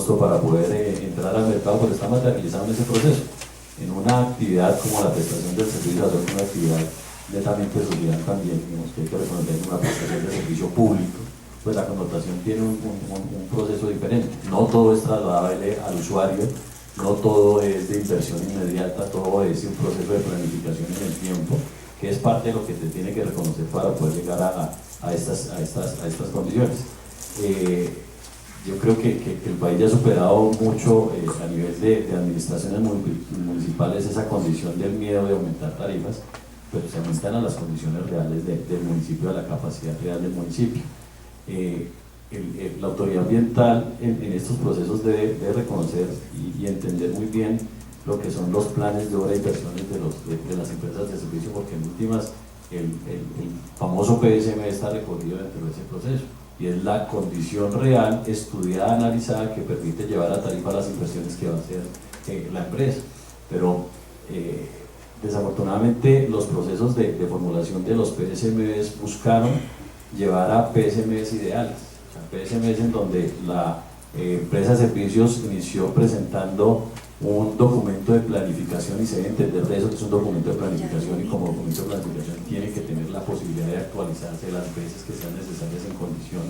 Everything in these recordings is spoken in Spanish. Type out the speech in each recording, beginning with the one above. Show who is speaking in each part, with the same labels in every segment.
Speaker 1: costo para poder entrar al mercado, pero está materializado en ese proceso. En una actividad como la prestación del servicio, hacer una actividad netamente social también, digamos que hay que reconocer una prestación de servicio público, pues la connotación tiene un proceso diferente. No todo es trasladable al usuario, no todo es de inversión inmediata, todo es un proceso de planificación en el tiempo, que es parte de lo que se tiene que reconocer para poder llegar a estas condiciones. Yo creo que el país ya ha superado mucho a nivel de administraciones municipales esa condición del miedo de aumentar tarifas, pero se aumentan a las condiciones reales del municipio, a la capacidad real del municipio. La autoridad ambiental en estos procesos debe reconocer y entender muy bien lo que son los planes de obra e inversiones de las empresas de servicio, porque en últimas el famoso PSM está recogido dentro de ese proceso, y es la condición real, estudiada, analizada, que permite llevar a tarifa las inversiones que va a hacer la empresa. Pero desafortunadamente los procesos de formulación de los PSMs buscaron llevar a PSMs ideales, o sea, PSMs en donde la empresa de servicios inició presentando un documento de planificación, y se debe entender de eso que es un documento de planificación, y como documento de planificación tiene que tener la posibilidad de actualizarse las veces que sean necesarias en condición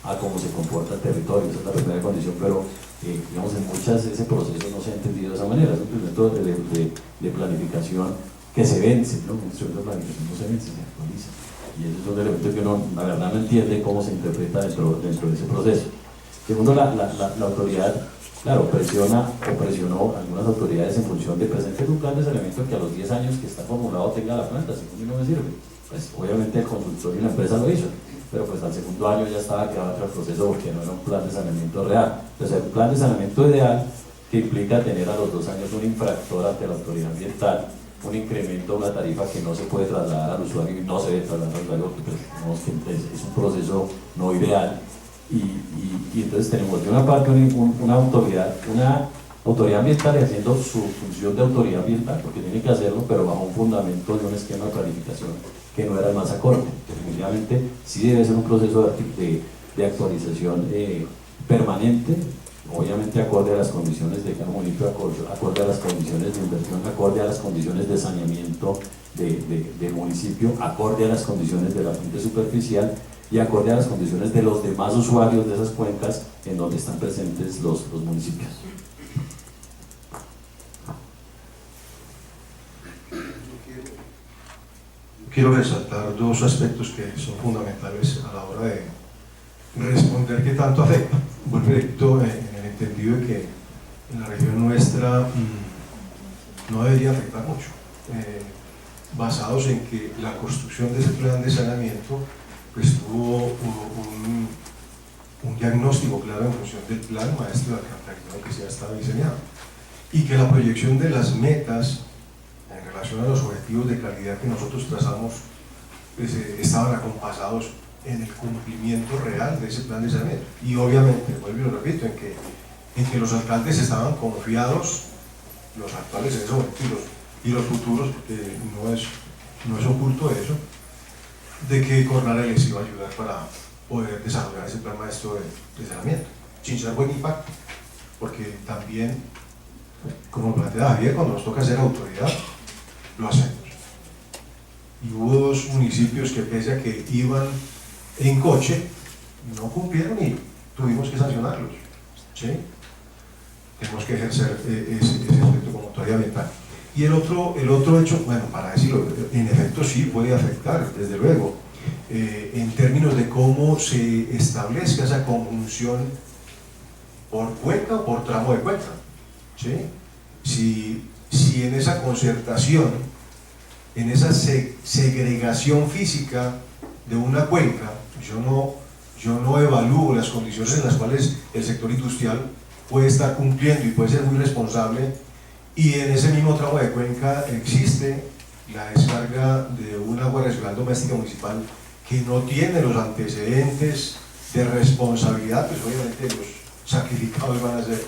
Speaker 1: a cómo se comporta el territorio. Esa es la primera condición, pero digamos, en muchas ese proceso no se ha entendido de esa manera. Es un documento de planificación que se vence, ¿no? Un instrumento de planificación no se vence, se actualiza, y ese es un elemento que uno la verdad no entiende cómo se interpreta dentro de ese proceso. Segundo, la autoridad, claro, presionó algunas autoridades en función de presentar un plan de saneamiento que a los 10 años que está formulado tenga la planta, según no me sirve. Pues obviamente el consultor y la empresa lo hizo, pero pues al segundo año ya estaba quedado otro proceso porque no era un plan de saneamiento real. Entonces, un plan de saneamiento ideal que implica tener a los 2 años un infractor ante la autoridad ambiental, un incremento de una tarifa que no se puede trasladar al usuario y no se debe trasladar al usuario, porque pues, es un proceso no ideal. Y entonces tenemos de una parte una autoridad ambiental haciendo su función de autoridad ambiental, porque tiene que hacerlo, pero bajo un fundamento de un esquema de planificación que no era el más acorde. Definitivamente sí debe ser un proceso de actualización permanente, obviamente acorde a las condiciones de cada municipio, acorde a las condiciones de inversión, acorde a las condiciones de saneamiento del municipio, acorde a las condiciones de la fuente superficial y acorde a las condiciones de los demás usuarios de esas cuencas en donde están presentes los municipios.
Speaker 2: Quiero resaltar dos aspectos que son fundamentales a la hora de responder qué tanto afecta un buen proyecto, en el entendido de que en la región nuestra no debería afectar mucho, basados en que la construcción de ese plan de saneamiento pues tuvo un diagnóstico claro en función del plan maestro de alcantarillado que ya estaba diseñado, y que la proyección de las metas en relación a los objetivos de calidad que nosotros trazamos pues, estaban acompasados en el cumplimiento real de ese plan de saneamiento. Y obviamente, vuelvo y lo repito, en que los alcaldes estaban confiados, los actuales en ese momento y los futuros, porque no es oculto eso, de que Cornare les iba a ayudar para poder desarrollar ese plan maestro de saneamiento, sin ser buen impacto, porque también, como planteaba Javier, cuando nos toca ser autoridad, lo hacemos. Y hubo 2 municipios que, pese a que iban en coche, no cumplieron y tuvimos que sancionarlos, ¿sí? Tenemos que ejercer ese aspecto como autoridad ambiental. Y el otro hecho, bueno, para decirlo, en efecto sí puede afectar, desde luego, en términos de cómo se establezca esa conjunción por cuenca o por tramo de cuenca, ¿sí? Si en esa concertación, en esa segregación física de una cuenca, yo no evalúo las condiciones en las cuales el sector industrial puede estar cumpliendo y puede ser muy responsable, y en ese mismo tramo de cuenca existe la descarga de un agua residual doméstica municipal que no tiene los antecedentes de responsabilidad, pues obviamente los sacrificados van a ser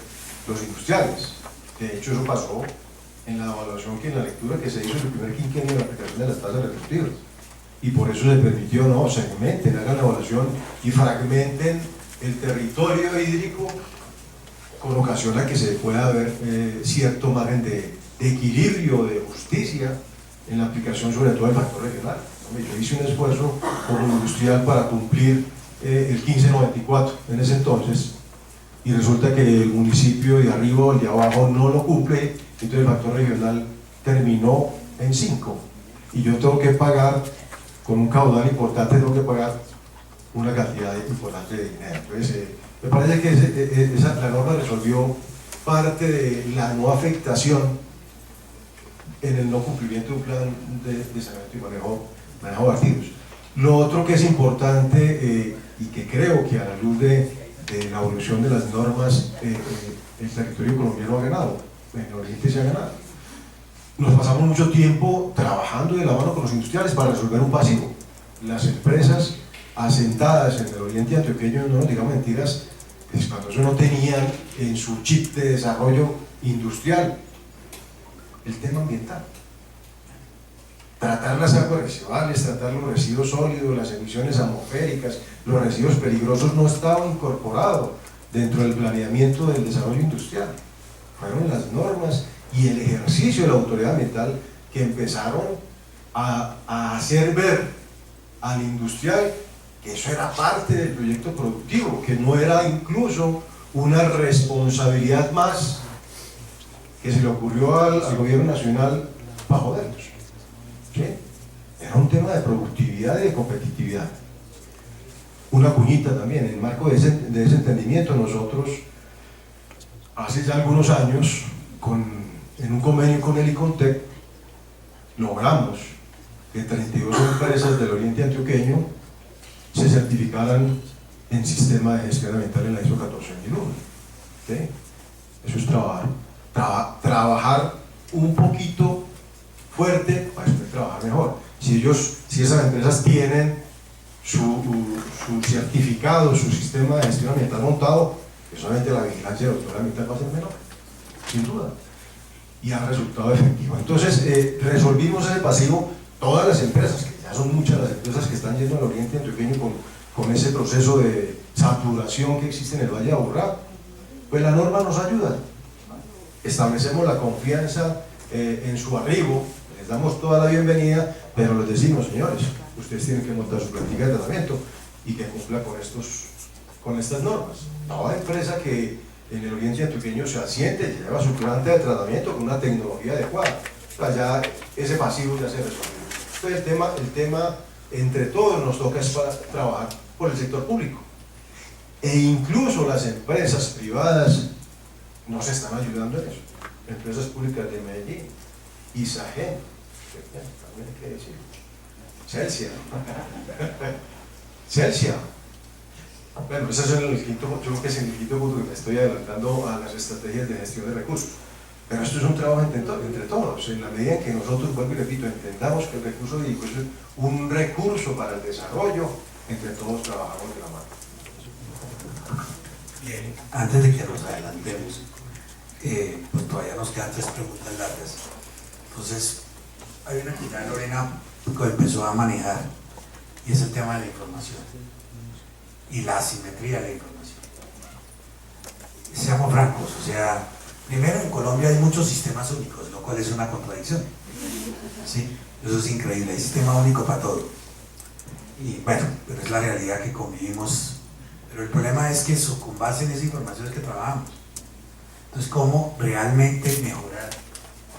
Speaker 2: los industriales. De hecho, eso pasó en la evaluación, en la lectura que se hizo en el primer quinquenio de la aplicación de las tasas reductivas, y por eso se permitió, no, segmenten, hagan la evaluación y fragmenten el territorio hídrico con ocasión a que se pueda haber cierto margen de equilibrio, de justicia en la aplicación sobre todo del factor regional. Yo hice un esfuerzo como industrial para cumplir el 1594 en ese entonces, y resulta que el municipio de arriba o el de abajo no lo cumple, entonces el factor regional terminó en 5, y yo tengo que pagar, con un caudal importante, tengo que pagar una cantidad importante de dinero. Entonces, me parece que la norma resolvió parte de la no afectación en el no cumplimiento de un plan de saneamiento y manejo de activos. Lo otro que es importante y que creo que a la luz de la evolución de las normas el territorio colombiano ha ganado, en el Oriente se ha ganado. Nos pasamos mucho tiempo trabajando de la mano con los industriales para resolver un pasivo. Las empresas asentadas en el Oriente antioqueño, no nos digamos mentiras, es cuando eso no tenían en su chip de desarrollo industrial el tema ambiental. Tratar las aguas residuales, tratar los residuos sólidos, las emisiones atmosféricas, los residuos peligrosos no estaban incorporados dentro del planeamiento del desarrollo industrial. Fueron las normas y el ejercicio de la autoridad ambiental que empezaron a hacer ver al industrial que eso era parte del proyecto productivo, que no era incluso una responsabilidad más que se le ocurrió al gobierno nacional para jodernos. ¿Sí? Era un tema de productividad y de competitividad. Una cuñita también, en el marco de ese entendimiento, nosotros hace ya algunos años, en un convenio con el ICONTEC, logramos que 32 empresas del Oriente Antioqueño se certificaran en sistema de gestión ambiental en la ISO 14001. ¿Sí? Eso es trabajar un poquito fuerte para después trabajar mejor. Si esas empresas tienen su certificado, su sistema de gestión ambiental montado, que solamente la vigilancia de la autoridad ambiental va a ser menor, sin duda, y ha resultado efectivo. Entonces resolvimos ese pasivo. Todas las empresas, que ya son muchas las empresas que están yendo al Oriente Antioqueño con ese proceso de saturación que existe en el Valle de Aburrá, pues la norma nos ayuda. Establecemos la confianza en su arribo, les damos toda la bienvenida, pero les decimos, señores, ustedes tienen que montar su práctica de tratamiento y que cumpla con estas normas. Toda empresa que en el Oriente Antioqueño se asiente, lleva su planta de tratamiento con una tecnología adecuada, o sea, ya ese pasivo ya se resuelve. Entonces el tema entre todos nos toca es para trabajar por el sector público, e incluso las empresas privadas nos están ayudando en eso. Empresas públicas de Medellín, Isagen, también hay que decir, Celsia. Bueno, eso es yo creo que es en el quinto punto que me estoy adelantando a las estrategias de gestión de recursos. Pero esto es un trabajo entre todos, en la medida en que nosotros, vuelvo y repito, entendamos que el recurso hídrico es un recurso para el desarrollo, entre todos trabajamos de la mano.
Speaker 3: Bien, antes de que nos adelantemos, pues todavía nos quedan 3 preguntas largas. Entonces, hay una que ya Lorena empezó a manejar, y es el tema de la información y la asimetría de la información. Seamos francos, o sea, primero, en Colombia hay muchos sistemas únicos, lo cual es una contradicción. ¿Sí? Eso es increíble, hay sistema único para todo. Y bueno, pero es la realidad que convivimos. Pero el problema es que eso, con base en esa información es que trabajamos. Entonces, ¿cómo realmente mejorar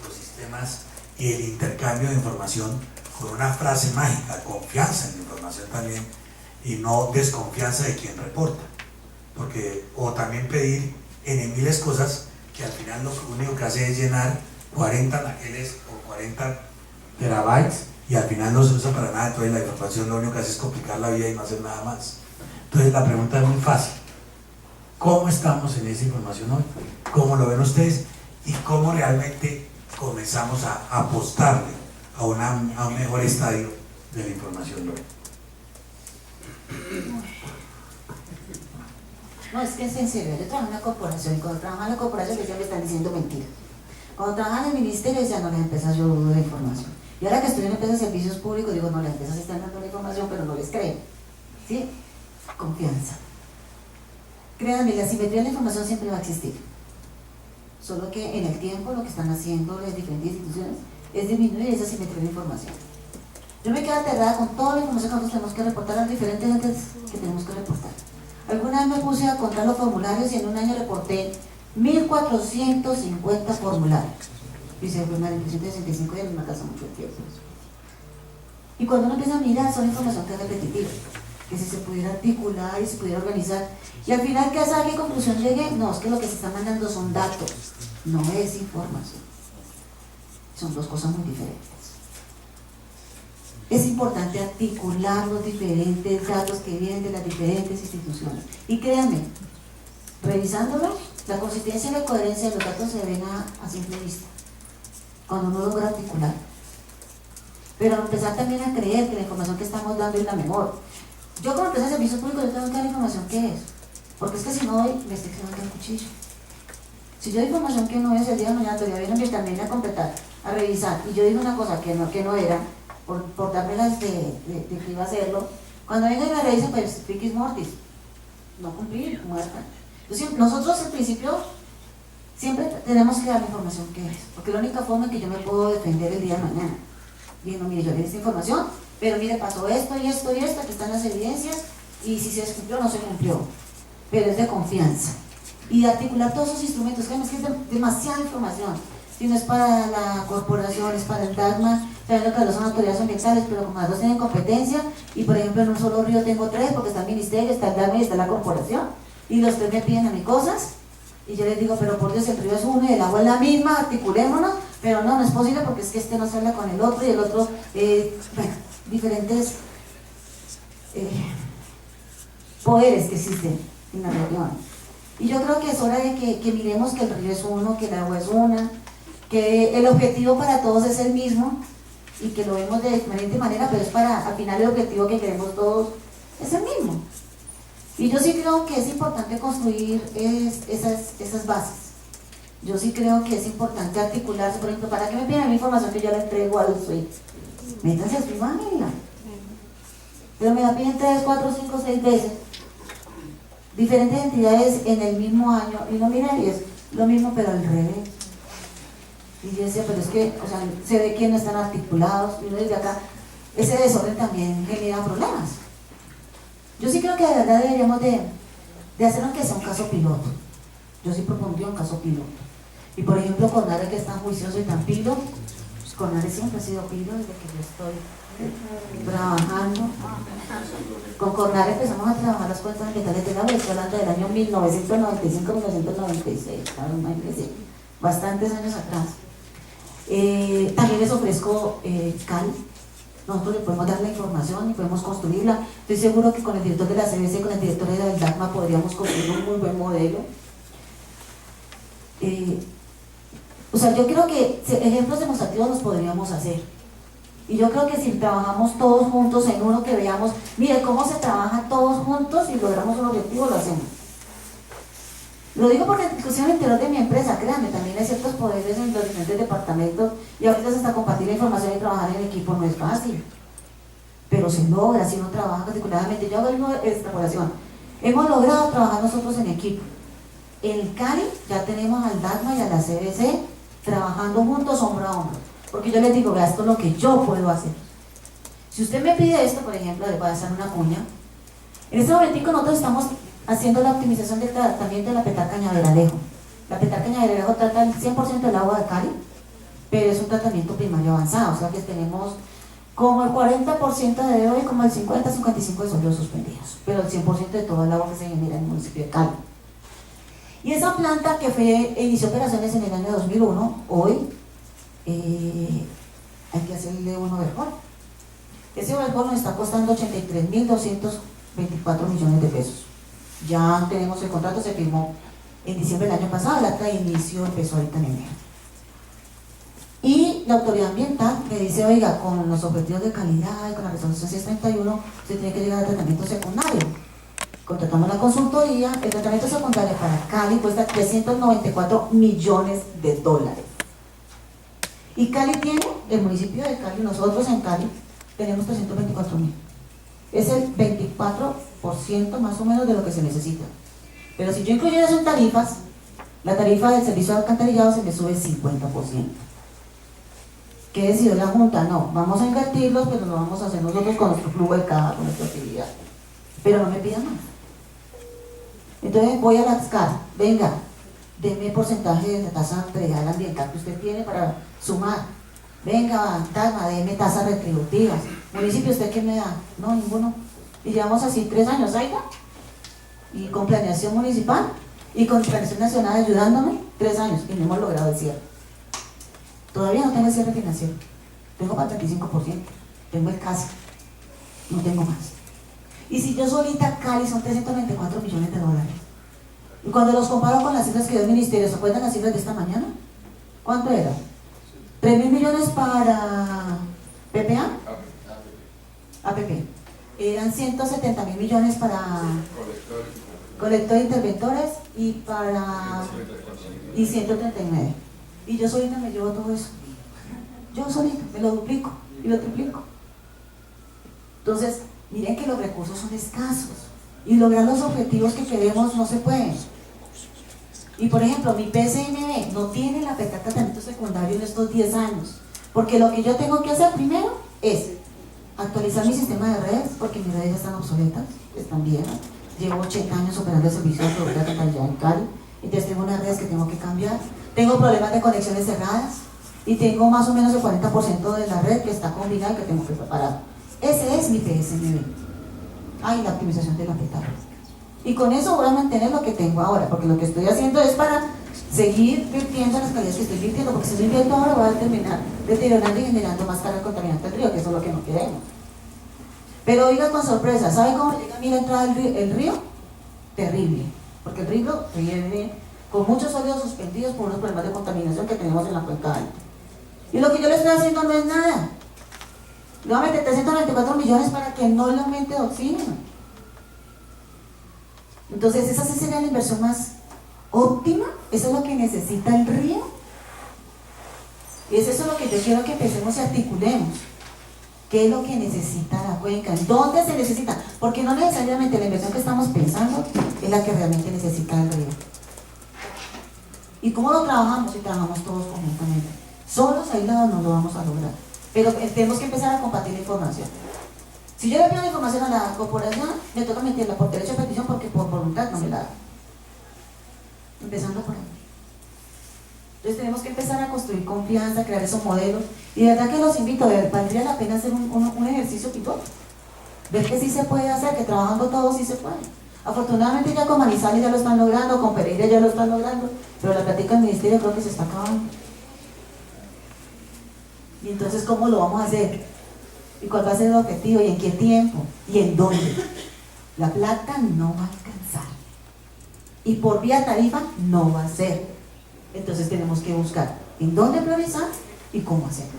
Speaker 3: los sistemas y el intercambio de información con una frase mágica, confianza en la información también, y no desconfianza de quien reporta? Porque, o también pedir en miles cosas que al final lo único que hace es llenar 40 anaqueles o 40 terabytes y al final no se usa para nada. Entonces la información lo único que hace es complicar la vida y no hacer nada más. Entonces la pregunta es muy fácil: ¿cómo estamos en esa información hoy? ¿Cómo lo ven ustedes? ¿Y cómo realmente comenzamos a apostarle a un mejor estadio de la información hoy?
Speaker 4: No, es que es en serio. Yo trabajo en una corporación y cuando trabajaba en la corporación ya me están diciendo mentiras. Cuando trabajaba en el ministerio decían, no, las empresas yo dudo de la información. Y ahora que estoy en empresas de servicios públicos digo, no, las empresas están dando la información pero no les creo. ¿Sí? Confianza. Créanme, la asimetría de la información siempre va a existir. solo que en el tiempo lo que están haciendo las diferentes instituciones es disminuir esa simetría de información. Yo me quedo aterrada con toda la información que nosotros tenemos que reportar a las diferentes entes que tenemos que reportar. Alguna vez me puse a contar los formularios y en un año reporté 1450 formularios. Dice, pues la 165 ya no me alcanza mucho el tiempo. Y cuando uno empieza a mirar, son información que es repetitiva, que si se pudiera articular y se pudiera organizar. Y al final, ¿a qué conclusión llegué? No, es que lo que se está mandando son datos, no es información. Son dos cosas muy diferentes. Es importante articular los diferentes datos que vienen de las diferentes instituciones. Y créanme, revisándolos, la consistencia y la coherencia de los datos se ven a simple vista, cuando uno logra articular. Pero empezar también a creer que la información que estamos dando es la mejor. Yo como empresa de servicios públicos, yo tengo que dar la información que es, porque es que si no doy, me estoy quedando el cuchillo. Si yo doy información que no es, el día de mañana todavía viene también a completar, a revisar, y yo digo una cosa que no era, por dármelas de que iba a hacerlo, cuando venga y me revisen, pues piquis mortis, no cumplir, muerta. Entonces, nosotros al principio siempre tenemos que dar la información que es, porque es la única forma en que yo me puedo defender el día de mañana. Diciendo, mire, yo le di esta información, pero mire, pasó esto y esto y esto, aquí están las evidencias, y si se cumplió o no se cumplió, pero es de confianza. Y articular todos esos instrumentos, créanme, es que es demasiada información. Si no es para la corporación, es para el DAGMA, sabiendo que los son autoridades ambientales, pero como las dos tienen competencia, y por ejemplo en un solo río tengo tres, porque está el ministerio, está el DAGMA y está la corporación, y los tres me piden a mí cosas, y yo les digo, pero por Dios, el río es uno y el agua es la misma, articulémonos, pero no es posible porque es que este no se habla con el otro y el otro, bueno, diferentes poderes que existen en la región. Y yo creo que es hora de que miremos que el río es uno, que el agua es una, que el objetivo para todos es el mismo y que lo vemos de diferente manera, pero es para, al final el objetivo que queremos todos es el mismo. Y yo sí creo que es importante construir esas bases. Yo sí creo que es importante articularse, por ejemplo, ¿para qué me piden la información que yo le entrego al SWIFT? Métanse a su máquina. Pero me la piden 3, 4, 5, 6 veces. Diferentes entidades en el mismo año, y no miren, y es lo mismo pero al revés. Y yo decía, pero es que, o sea, se ve que no están articulados, y uno desde acá, ese desorden también genera problemas. Yo sí creo que de verdad deberíamos de hacer aunque sea un caso piloto. Yo sí propondría un caso piloto. Y por ejemplo, CONARE, que es tan juicioso y tan pilo, CONARE siempre ha sido pilo desde que yo estoy trabajando. Con CONARE empezamos a trabajar las cuentas ambientales del agua, estoy hablando del año 1995-1996, claro, imagínense, bastantes años atrás. También les ofrezco CAL. Nosotros le podemos dar la información y podemos construirla. Estoy seguro que con el director de la CBC y con el director de la DAGMA podríamos construir un muy buen modelo. O sea, yo creo que ejemplos demostrativos los podríamos hacer. Y yo creo que si trabajamos todos juntos en uno que veamos, mire cómo se trabajan todos juntos y logramos un objetivo, lo hacemos. Lo digo por la discusión interior de mi empresa, créanme, también hay ciertos poderes en los diferentes departamentos y ahorita hasta compartir la información y trabajar en equipo no es fácil, pero se logra si uno trabaja articuladamente. Yo hago esta población, hemos logrado trabajar nosotros en equipo. En el CARI ya tenemos al DAGMA y a la CBC trabajando juntos hombro a hombro, porque yo les digo, vea, esto es lo que yo puedo hacer. Si usted me pide esto, por ejemplo, le voy a hacer una cuña. En este momento nosotros estamos haciendo la optimización del tratamiento de la Petar Cañaveralejo. La Petar Cañaveralejo trata el 100% del agua de Cali, pero es un tratamiento primario avanzado, o sea que tenemos como el 40% de DO y como el 50-55% de suelos suspendidos, pero el 100% de todo el agua que se genera en el municipio de Cali. Y esa planta que inició operaciones en el año 2001, hoy hay que hacerle un overhaul. Ese overhaul nos está costando 83.224 millones de pesos. Ya tenemos el contrato, se firmó en diciembre del año pasado, el acta de inicio empezó ahorita en enero. Y la autoridad ambiental me dice, oiga, con los objetivos de calidad y con la resolución 631, usted tiene que llegar al tratamiento secundario. Contratamos la consultoría, el tratamiento secundario para Cali cuesta 394 millones de dólares. Y Cali tiene, el municipio de Cali, nosotros en Cali, tenemos 324.000. Es el 24% más o menos de lo que se necesita. Pero si yo incluyo eso en tarifas La tarifa del servicio de alcantarillado se me sube 50%. ¿Qué decidió la Junta? No, vamos a invertirlos, pero lo vamos a hacer nosotros con nuestro flujo de caja, con nuestra actividad. Pero no me pidan más. Entonces voy a la SCAR, venga, denme porcentaje de la tasa predial ambiental que usted tiene para sumar. Venga, Tagma, denme tasas retributivas. Municipio, ¿usted qué me da? No, ninguno. Y llevamos así 3 años, ¿aiga? Y con planeación municipal y con planeación nacional ayudándome, 3 años, y no hemos logrado el cierre. Todavía no tengo el cierre financiero. Tengo para el 35%. Tengo el CASI. No tengo más. Y si yo solita Cali son 394 millones de dólares. Y cuando los comparo con las cifras que dio el ministerio, ¿se acuerdan las cifras de esta mañana? ¿Cuánto era? 3.000 millones para PPA. APP. Eran 170.000 millones para colector de interventores y para 139. Y yo solita me llevo todo eso. Yo solita me lo duplico y lo triplico. Entonces, miren que los recursos son escasos y lograr los objetivos que queremos no se puede. Y por ejemplo, mi PSMB no tiene la fecha de tratamiento secundario en estos 10 años, porque lo que yo tengo que hacer primero es actualizar mi sistema de redes, porque mis redes ya están obsoletas, están viejas. Llevo 80 años operando el servicio de producción de calidad en Cali, entonces tengo unas redes que tengo que cambiar. Tengo problemas de conexiones cerradas y tengo más o menos el 40% de la red que está combinada y que tengo que preparar. Ese es mi PSMB. Y la optimización de la petada. Y con eso voy a mantener lo que tengo ahora, porque lo que estoy haciendo es para seguir virtiendo las calidades que estoy virtiendo, porque si no invierto ahora voy a terminar deteriorando y generando más carga contaminante al río, que eso es lo que no queremos. Pero oiga con sorpresa, ¿sabe cómo llega a mí la entrada del río? Terrible, porque el río viene con muchos sólidos suspendidos por unos problemas de contaminación que tenemos en la cuenca alta. Y lo que yo le estoy haciendo no es nada. Le voy a meter 394 millones para que no le aumente de oxígeno. Entonces, esa sí sería la inversión más óptima. Eso es lo que necesita el río. Y es eso lo que yo quiero que empecemos y articulemos. ¿Qué es lo que necesita la cuenca? ¿Dónde se necesita? Porque no necesariamente la inversión que estamos pensando es la que realmente necesita el río. ¿Y cómo lo trabajamos? Y trabajamos todos conjuntamente. Solos, aislados, no lo vamos a lograr. Pero tenemos que empezar a compartir la información. Si yo le pido la información a la corporación, me toca meterla por derecho de petición porque por voluntad no me la da. Empezando por ahí. Entonces tenemos que empezar a construir confianza, crear esos modelos. Y de verdad que los invito, valdría la pena hacer un ejercicio piloto. Ver que sí se puede hacer, que trabajando todos sí se puede. Afortunadamente ya con Manizales ya lo están logrando, con Pereira ya lo están logrando, pero la plática del ministerio creo que se está acabando. Y entonces, ¿cómo lo vamos a hacer? ¿Y cuál va a ser el objetivo? ¿Y en qué tiempo? ¿Y en dónde? La plata no va a alcanzar. Y por vía tarifa no va a ser. Entonces tenemos que buscar en dónde priorizar y cómo hacerlo.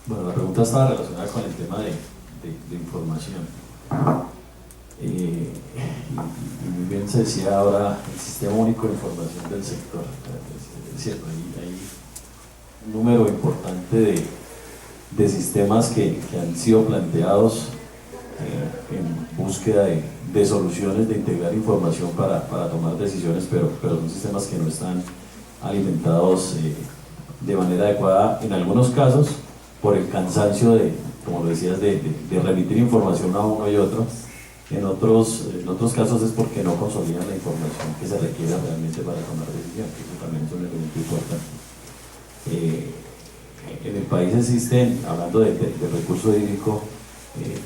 Speaker 1: Bueno, la pregunta estaba relacionada con el tema de información. Y muy bien se decía ahora el Sistema Único de Información del sector. Es cierto, hay un número importante de sistemas que han sido planteados en búsqueda de soluciones de integrar información para tomar decisiones, pero son sistemas que no están alimentados de manera adecuada en algunos casos por el cansancio como lo decías, de remitir información a uno y otro. En otros casos es porque no consolidan la información que se requiere realmente para tomar decisiones. Eso también es un elemento importante. En el país existen, hablando de recurso hídrico,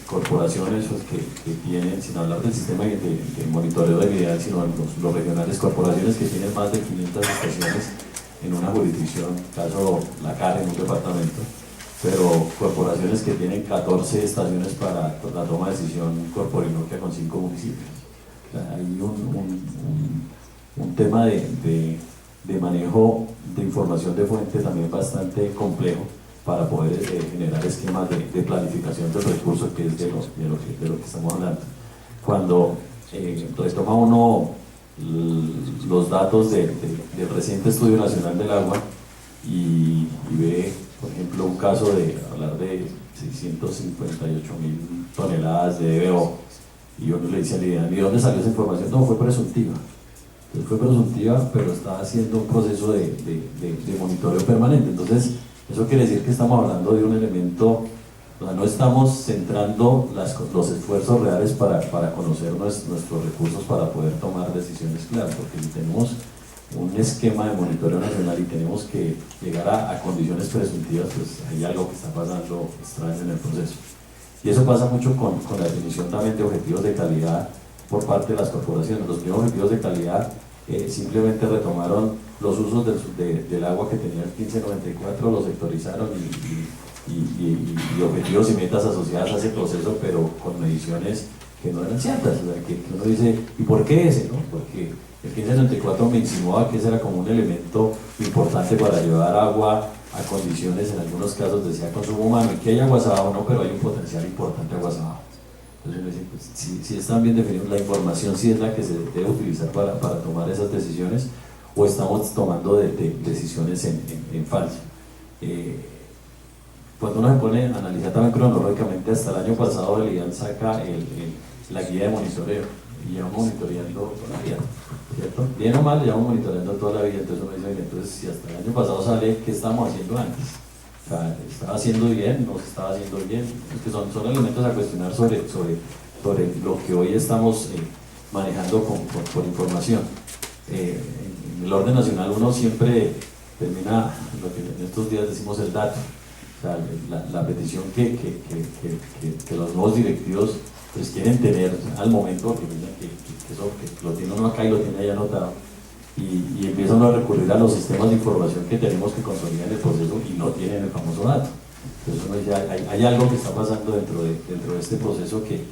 Speaker 1: corporaciones pues, que tienen, sin hablar del sistema de monitoreo de vialidad, sino los regionales, corporaciones que tienen más de 500 estaciones en una jurisdicción, caso La CAR en un departamento, pero corporaciones que tienen 14 estaciones para la toma de decisión corporinoquia con 5 municipios. O sea, hay un tema de manejo de información de fuente también bastante complejo para poder generar esquemas de planificación del recurso, que es de lo que estamos hablando. Cuando retoma uno los datos del reciente Estudio Nacional del Agua y ve por ejemplo, un caso de hablar de 658.000 toneladas de EBO, y uno le dice al IDEAN, ¿y dónde salió esa información? No, fue presuntiva. Entonces fue presuntiva, pero está haciendo un proceso de monitoreo permanente. Entonces, eso quiere decir que estamos hablando de un elemento, o sea, no estamos centrando los esfuerzos reales para conocer nuestros recursos para poder tomar decisiones claras, porque si tenemos un esquema de monitoreo nacional y tenemos que llegar a condiciones presuntivas, pues hay algo que está pasando extraño en el proceso. Y eso pasa mucho con la definición también de objetivos de calidad por parte de las corporaciones. Los primeros objetivos de calidad simplemente retomaron los usos del agua que tenía el 1594, los sectorizaron y objetivos y metas asociadas a ese proceso, pero con mediciones que no eran ciertas. O sea, que uno dice, ¿y por qué ese? ¿No? Porque el 1594 me insinuaba que ese era como un elemento importante para llevar agua a condiciones, en algunos casos decía consumo humano, y que hay aguas abajo, no, pero hay un potencial importante aguas abajo. Entonces uno dice, pues, si están bien definidos, la información sí es la que se debe utilizar para tomar esas decisiones, o estamos tomando decisiones en falso. Cuando uno se pone a analizar también cronológicamente, hasta el año pasado el IDEAN saca la guía de monitoreo, y llevamos monitoreando toda la vida, ¿cierto? Bien o mal, llevamos monitoreando toda la vida. Entonces uno dice, entonces si hasta el año pasado sale, ¿qué estamos haciendo antes? O sea, ¿estaba haciendo bien? ¿No se estaba haciendo bien? Es que son elementos a cuestionar sobre lo que hoy estamos manejando por información. En el orden nacional uno siempre termina, lo que en estos días decimos el dato. O sea, la petición que los nuevos directivos pues quieren tener al momento, porque miren que lo tiene uno acá y lo tiene ahí anotado, y empiezan a recurrir a los sistemas de información que tenemos que consolidar en el proceso y no tienen el famoso dato. Entonces uno dice, hay algo que está pasando dentro de este proceso que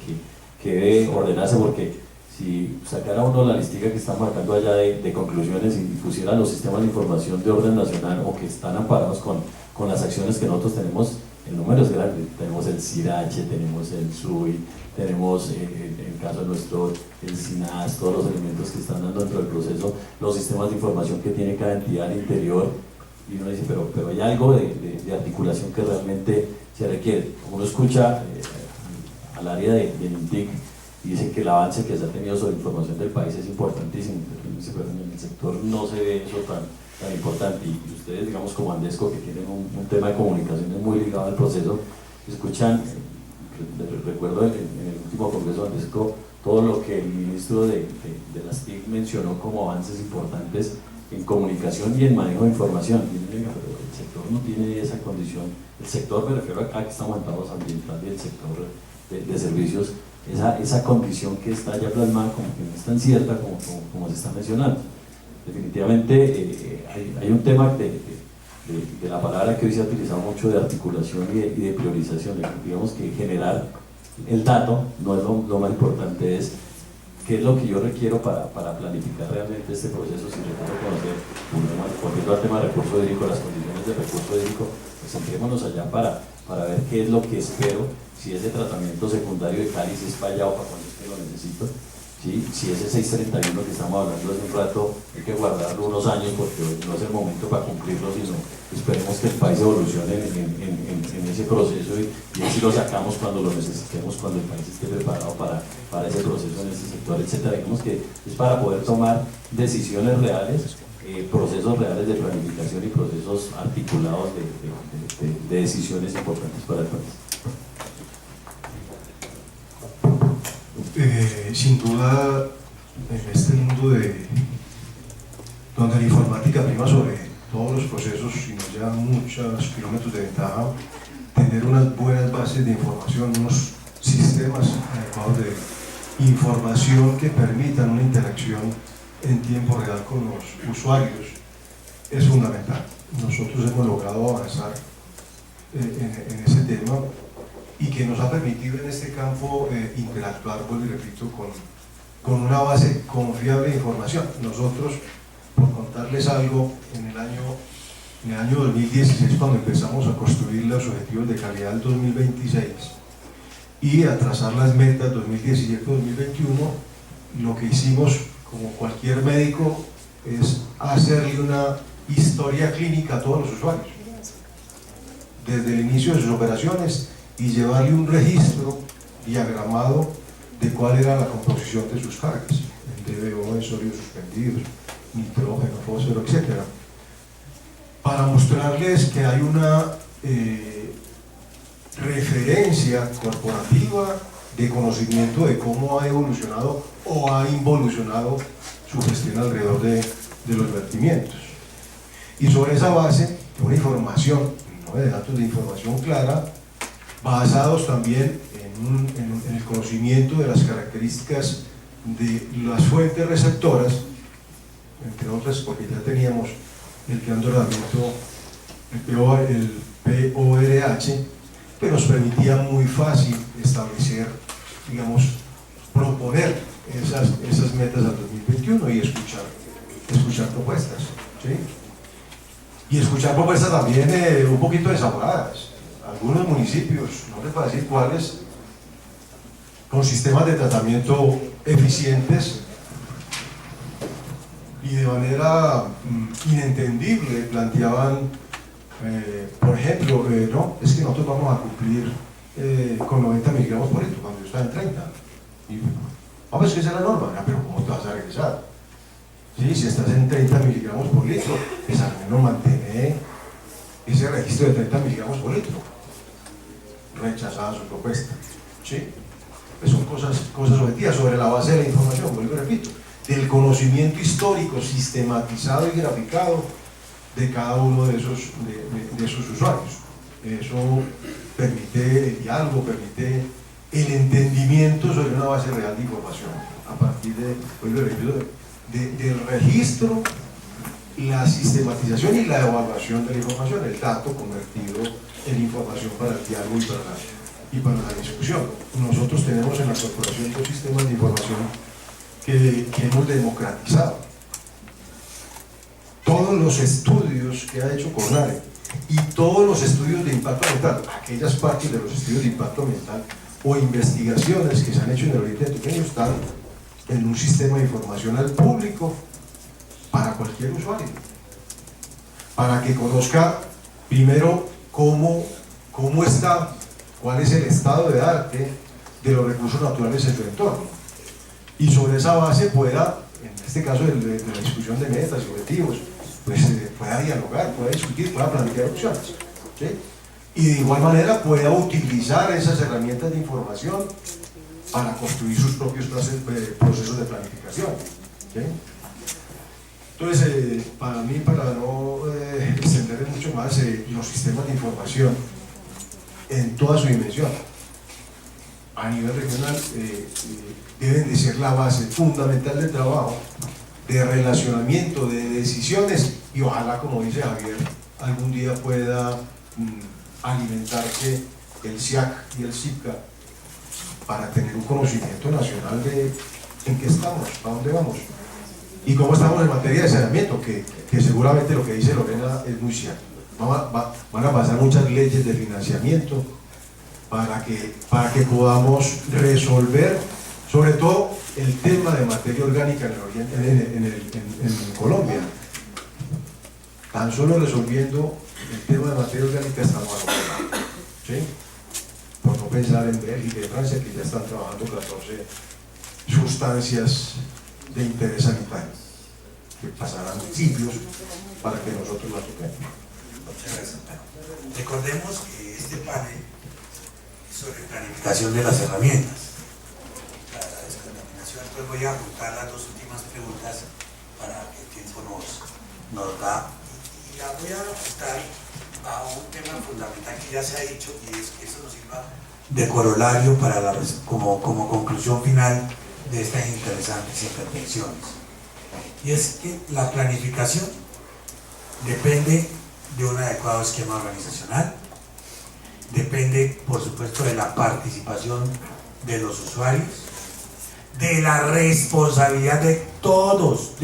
Speaker 1: debe ordenarse, porque si sacara uno la listica que están marcando allá de conclusiones y pusiera los sistemas de información de orden nacional o que están amparados con las acciones que nosotros tenemos, el número es grande. Tenemos el CIRACHE, tenemos el SUI, tenemos en el caso nuestro el SINAS, todos los elementos que están dando dentro del proceso, los sistemas de información que tiene cada entidad al interior, y uno dice, pero hay algo de articulación que realmente se requiere. Como uno escucha al área de INTIC, y dice que el avance que se ha tenido sobre información del país es importantísimo, pero en el sector no se ve eso tan importante, y ustedes, digamos, como Andesco, que tienen un tema de comunicaciones muy ligado al proceso, escuchan, recuerdo en el último congreso de Andesco, todo lo que el ministro de las TIC mencionó como avances importantes en comunicación y en manejo de información. Y venga, pero el sector no tiene esa condición. El sector, me refiero acá que estamos montados ambiental y el sector de servicios, esa condición que está ya plasmada como que no es tan cierta como se está mencionando. Definitivamente hay un tema de la palabra que hoy se ha utilizado mucho, de articulación y de priorización. Digamos que generar el dato no es lo más importante, es qué es lo que yo requiero para planificar realmente este proceso. Si requiero conocer, volviendo al tema de recurso hídrico, las condiciones de recurso hídrico, pues centrémonos allá para ver qué es lo que espero, si ese tratamiento secundario de cáliz es para allá o para cuando es que lo necesito. ¿Sí? Si ese 631 que estamos hablando hace un rato, hay que guardarlo unos años porque no es el momento para cumplirlo, sino esperemos que el país evolucione en ese proceso y así lo sacamos cuando lo necesitemos, cuando el país esté preparado para ese proceso en este sector, etcétera. Digamos que es para poder tomar decisiones reales, procesos reales de planificación y procesos articulados de decisiones importantes para el país.
Speaker 2: Sin duda, en este mundo donde la informática prima sobre todos los procesos y nos lleva muchos kilómetros de ventaja, tener unas buenas bases de información, unos sistemas adecuados de información que permitan una interacción en tiempo real con los usuarios es fundamental. Nosotros hemos logrado avanzar en ese tema, y que nos ha permitido en este campo interactuar, vuelvo y repito, con una base confiable de información. Nosotros, por contarles algo, en el año 2016, cuando empezamos a construir los objetivos de calidad del 2026 y a trazar las metas 2017-2021, lo que hicimos, como cualquier médico, es hacerle una historia clínica a todos los usuarios. desde el inicio de sus operaciones y llevarle un registro diagramado de cuál era la composición de sus cargas, el DBO en sólidos suspendidos, nitrógeno, fósforo, etc. Para mostrarles que hay una referencia corporativa de conocimiento de cómo ha evolucionado o ha involucionado su gestión alrededor de los vertimientos. Y sobre esa base, una información, no de datos, de información clara, basados también en el conocimiento de las características de las fuentes receptoras, entre otras, porque ya teníamos el plan de ordenamiento, el PORH, que nos permitía muy fácil establecer, digamos, proponer esas metas al 2021 y escuchar propuestas, ¿sí? Y escuchar propuestas también un poquito desahogadas. Algunos municipios, no les voy a decir cuáles, con sistemas de tratamiento eficientes y de manera inentendible planteaban, por ejemplo, no, es que nosotros vamos a cumplir con 90 miligramos por litro cuando yo estaba en 30. Y, vamos, es que esa es la norma, ¿no? Pero ¿cómo te vas a regresar? Sí, si estás en 30 miligramos por litro, pues al menos mantener ese registro de 30 miligramos por litro. Rechazada su propuesta, ¿sí? Pues son cosas objetivas sobre la base de la información, vuelvo y repito, del conocimiento histórico sistematizado y graficado de cada uno de esos usuarios. Eso permite el diálogo, permite el entendimiento sobre una base real de información a partir del registro, la sistematización y la evaluación de la información, el dato convertido en información para el diálogo y para la discusión. Nosotros tenemos en la corporación dos sistemas de información que hemos democratizado. Todos los estudios que ha hecho CONARE y todos los estudios de impacto ambiental, aquellas partes de los estudios de impacto ambiental o investigaciones que se han hecho en el Oriente Antioqueño están en un sistema de información al público para cualquier usuario, para que conozca primero cómo está, cuál es el estado de arte de los recursos naturales en su entorno, y sobre esa base pueda, en este caso de la discusión de metas y objetivos, pues pueda dialogar, pueda discutir, pueda planificar opciones, ¿sí? Y de igual manera pueda utilizar esas herramientas de información para construir sus propios procesos de planificación, ¿sí? Entonces, para mí, para no extender mucho más, los sistemas de información en toda su dimensión a nivel regional deben de ser la base fundamental del trabajo, de relacionamiento, de decisiones, y ojalá, como dice Javier, algún día pueda alimentarse el SIAC y el CIPCA para tener un conocimiento nacional de en qué estamos, a dónde vamos y cómo estamos en materia de saneamiento, que seguramente lo que dice Lorena es muy cierto. Van a pasar muchas leyes de financiamiento para que podamos resolver, sobre todo, el tema de materia orgánica en Colombia. Tan solo resolviendo el tema de materia orgánica estamos agotados, ¿sí? Por no pensar en Bélgica y Francia, que ya están trabajando 14 sustancias de interés sanitario que pasarán sitios para que nosotros las toquemos.
Speaker 3: Muchas gracias. Recordemos que este panel es sobre planificación de las herramientas para la descontaminación. Entonces voy a juntar las dos últimas preguntas para que el tiempo nos da, y la voy a ajustar a un tema fundamental que ya se ha dicho, y es que eso nos sirva de corolario para como conclusión final de estas interesantes intervenciones. Y es que la planificación depende de un adecuado esquema organizacional, depende, por supuesto, de la participación de los usuarios, de la responsabilidad de todos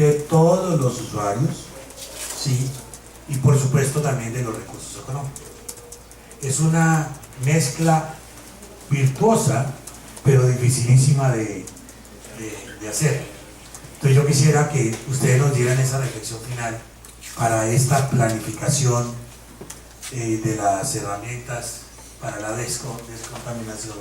Speaker 3: los usuarios, ¿sí? Y por supuesto también de los recursos económicos. Es una mezcla virtuosa, pero dificilísima de hacer. Entonces yo quisiera que ustedes nos dieran esa reflexión final para esta planificación de las herramientas para la descontaminación